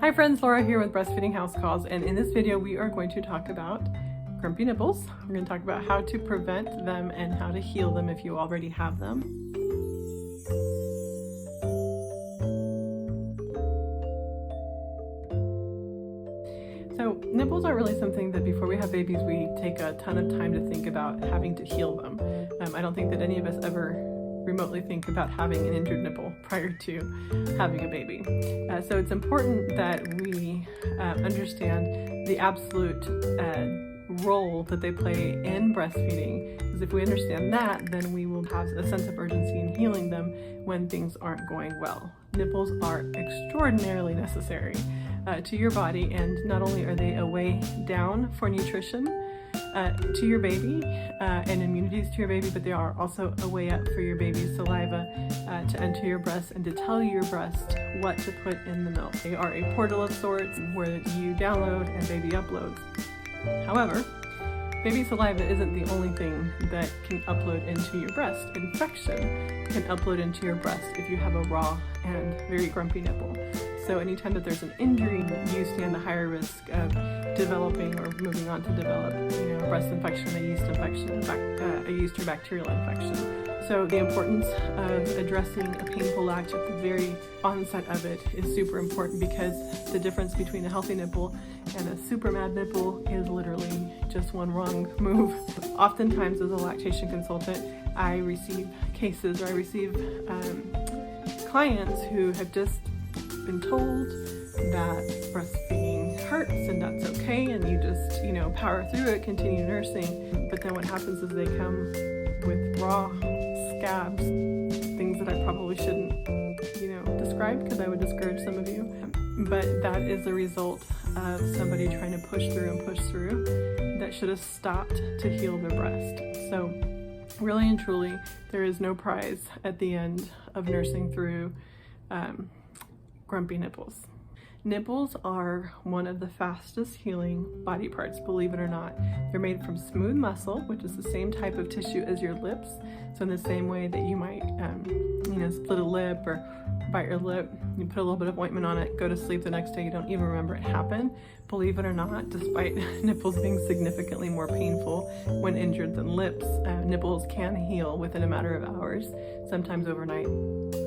Hi friends, Laura here with Breastfeeding House Calls, and in this video we are going to talk about grumpy nipples. We're going to talk about how to prevent them and how to heal them if you already have them. So nipples are really something that before we have babies we take a ton of time to think about having to heal them. I don't think that any of us ever remotely think about having an injured nipple prior to having a baby. So it's important that we understand the absolute role that they play in breastfeeding, because if we understand that, then we will have a sense of urgency in healing them when things aren't going well. Nipples are extraordinarily necessary to your body, and not only are they a way down for nutrition to your baby and immunities to your baby, but they are also a way up for your baby's saliva to enter your breast and to tell your breast what to put in the milk. They are a portal of sorts where you download and baby uploads. However, baby saliva isn't the only thing that can upload into your breast. Infection can upload into your breast if you have a raw and very grumpy nipple. So anytime that there's an injury, you stand a higher risk of developing or moving on to develop, a breast infection, a yeast infection, a yeast or bacterial infection. So the importance of addressing a painful latch at the very onset of it is super important, because the difference between a healthy nipple and a super mad nipple is literally just one wrong move. Oftentimes as a lactation consultant, I receive cases, or I receive clients who have just been told that breastfeeding hurts and that's okay, and you just power through it, continue nursing. But then what happens is they come with raw scabs, things that I probably shouldn't describe, because I would discourage some of you, but that is the result of somebody trying to push through that should have stopped to heal their breast. So really and truly, there is no prize at the end of nursing through grumpy nipples. Nipples are one of the fastest healing body parts, believe it or not. They're made from smooth muscle, which is the same type of tissue as your lips. So in the same way that you might, split a lip or bite your lip, you put a little bit of ointment on it, go to sleep the next day, you don't even remember it happened. Believe it or not, despite nipples being significantly more painful when injured than lips, nipples can heal within a matter of hours, sometimes overnight,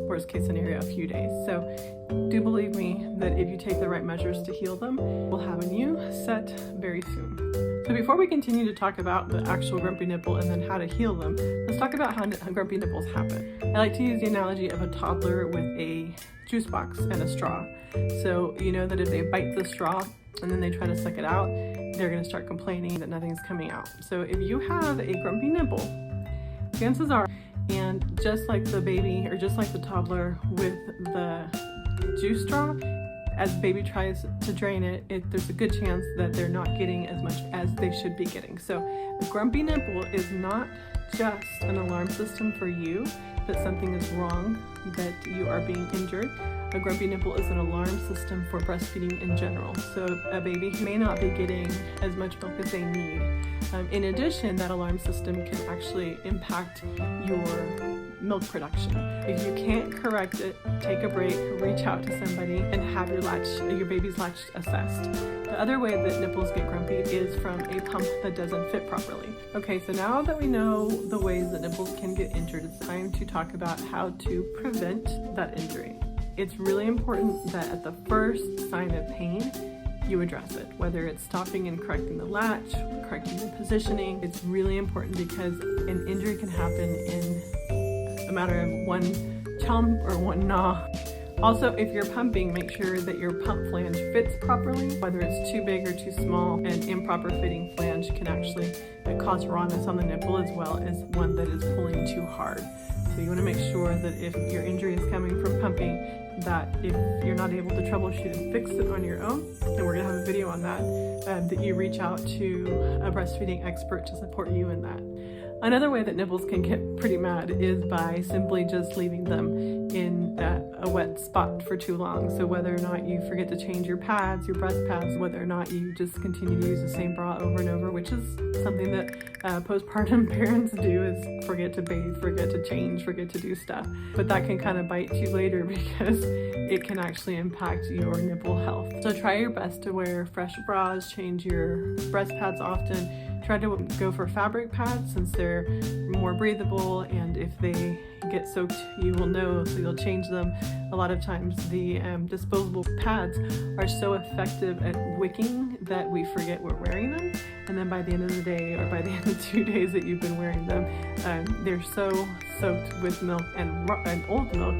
worst case scenario, a few days. So do believe me that if you take the right measures to heal them, we'll have a new set very soon. So before we continue to talk about the actual grumpy nipple and then how to heal them, let's talk about how grumpy nipples happen. I like to use the analogy of a toddler with a juice box and a straw. So you know that if they bite the straw and then they try to suck it out, they're going to start complaining that nothing's coming out. So if you have a grumpy nipple, chances are, and just like the baby, or just like the toddler with the juice straw, as baby tries to drain it, there's a good chance that they're not getting as much as they should be getting. So a grumpy nipple is not just an alarm system for you that something is wrong, that you are being injured. A grumpy nipple is an alarm system for breastfeeding in general. So a baby may not be getting as much milk as they need. In addition, that alarm system can actually impact your milk production. If you can't correct it, take a break, reach out to somebody, and have your baby's latch assessed. The other way that nipples get grumpy is from a pump that doesn't fit properly. Okay, so now that we know the ways that nipples can get injured, it's time to talk about how to prevent that injury. It's really important that at the first sign of pain, you address it, whether it's stopping and correcting the latch, correcting the positioning. It's really important because an injury can happen in a matter of one chomp or one gnaw. Also, if you're pumping, make sure that your pump flange fits properly. Whether it's too big or too small, an improper fitting flange can actually cause rawness on the nipple, as well as one that is pulling too hard. So you want to make sure that if your injury is coming from pumping, that if you're not able to troubleshoot and fix it on your own, and we're going to have a video on that, that you reach out to a breastfeeding expert to support you in that. Another way that Nipples can get pretty mad is by simply just leaving them in a wet spot for too long. So whether or not you forget to change your pads, your breast pads, whether or not you just continue to use the same bra over and over, which is something that postpartum parents do, is forget to bathe, forget to change, forget to do stuff. But that can kind of bite you later because it can actually impact your nipple health. So try your best to wear fresh bras, change your breast pads often. Try to go for fabric pads since they're more breathable, and if they get soaked you will know, so you'll change them. A lot of times the disposable pads are so effective at wicking that we forget we're wearing them, and then by the end of the day or by the end of 2 days that you've been wearing them, they're so soaked with milk and old milk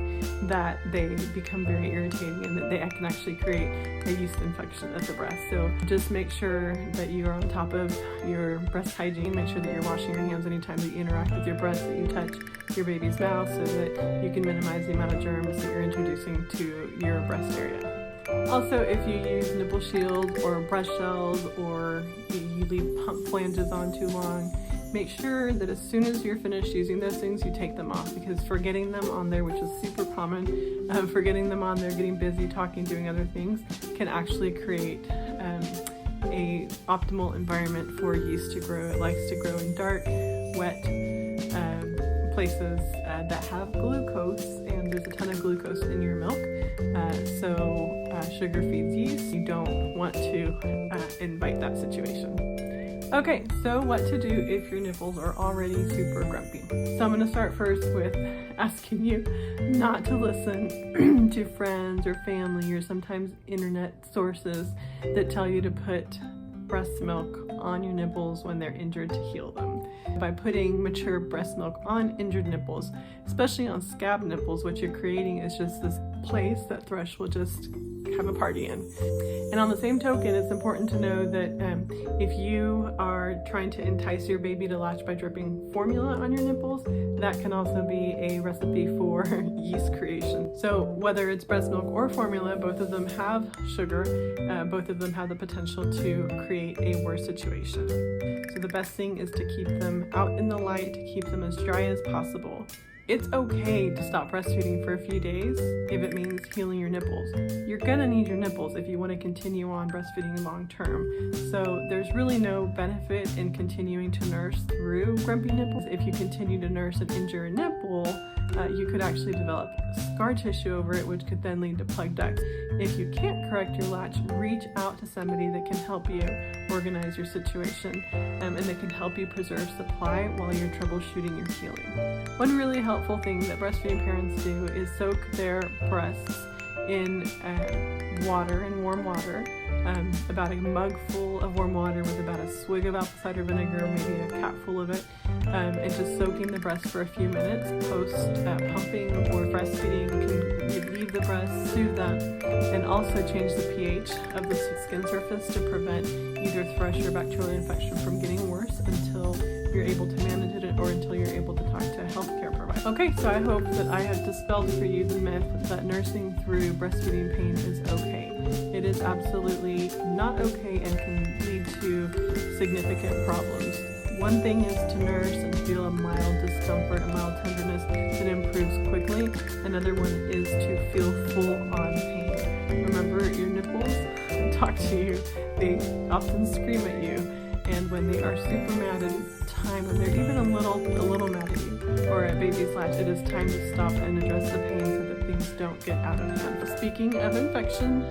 that they become very irritating, and that they can actually create a yeast infection at the breast. So just make sure that you are on top of your breast hygiene. Make sure that you're washing your hands anytime that you interact with your breast, that you touch your baby's mouth, so that you can minimize the amount of germs that you're introducing to your breast area. Also, if you use nipple shields or breast shells, or you leave pump flanges on too long, make sure that as soon as you're finished using those things, you take them off, because forgetting them on there, which is super common, forgetting them on there, getting busy, talking, doing other things, can actually create a optimal environment for yeast to grow. It likes to grow in dark, wet places that have glucose, and there's a ton of glucose in your milk. So sugar feeds yeast. You don't want to invite that situation. Okay, so what to do if your nipples are already super grumpy. So I'm going to start first with asking you not to listen to friends or family or sometimes internet sources that tell you to put breast milk on your nipples when they're injured to heal them. By putting mature breast milk on injured nipples, especially on scab nipples, what you're creating is just this place that thrush will just have a party in. And on the same token, it's important to know that if you are trying to entice your baby to latch by dripping formula on your nipples, that can also be a recipe for yeast creation. So whether it's breast milk or formula, both of them have sugar, both of them have the potential to create a worse situation. So the best thing is to keep them out in the light, to keep them as dry as possible. It's okay to stop breastfeeding for a few days if it means healing your nipples. You're gonna need your nipples if you want to continue on breastfeeding long term. So there's really no benefit in continuing to nurse through grumpy nipples. If you continue to nurse and injure a nipple, you could actually develop scar tissue over it, which could then lead to plugged ducts. If you can't correct your latch, reach out to somebody that can help you organize your situation, and that can help you preserve supply while you're troubleshooting your healing. One really helpful thing that breastfeeding parents do is soak their breasts in water, in warm water, about a mug full of warm water with about a swig of apple cider vinegar, maybe a capful of it, and just soaking the breast for a few minutes post pumping or breastfeeding can relieve the breast, soothe them, and also change the pH of the skin surface to prevent either thrush or bacterial infection from getting worse until you're able to manage it or until you're able to talk to a healthcare provider. Okay, so I hope that I have dispelled for you the myth that nursing through breastfeeding pain is okay. It is absolutely not okay and can lead to significant problems. One thing is to nurse and feel a mild discomfort, a mild tenderness that improves quickly. Another one is to feel full-on pain. Remember, your nipples talk to you. They often scream at you. And when they are super mad, it is time, when they're even a little mad at you, or a baby's latch, it is time to stop and address the pain so that things don't get out of hand. Speaking of infection,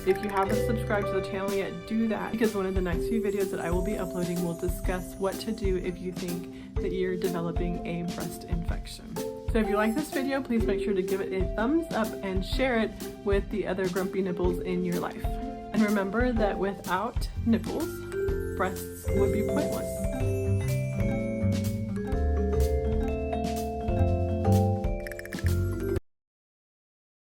if you haven't subscribed to the channel yet, do that, because one of the next few videos that I will be uploading will discuss what to do if you think that you're developing a breast infection. So if you like this video, please make sure to give it a thumbs up and share it with the other grumpy nipples in your life. And remember that without nipples, breasts would be pointless.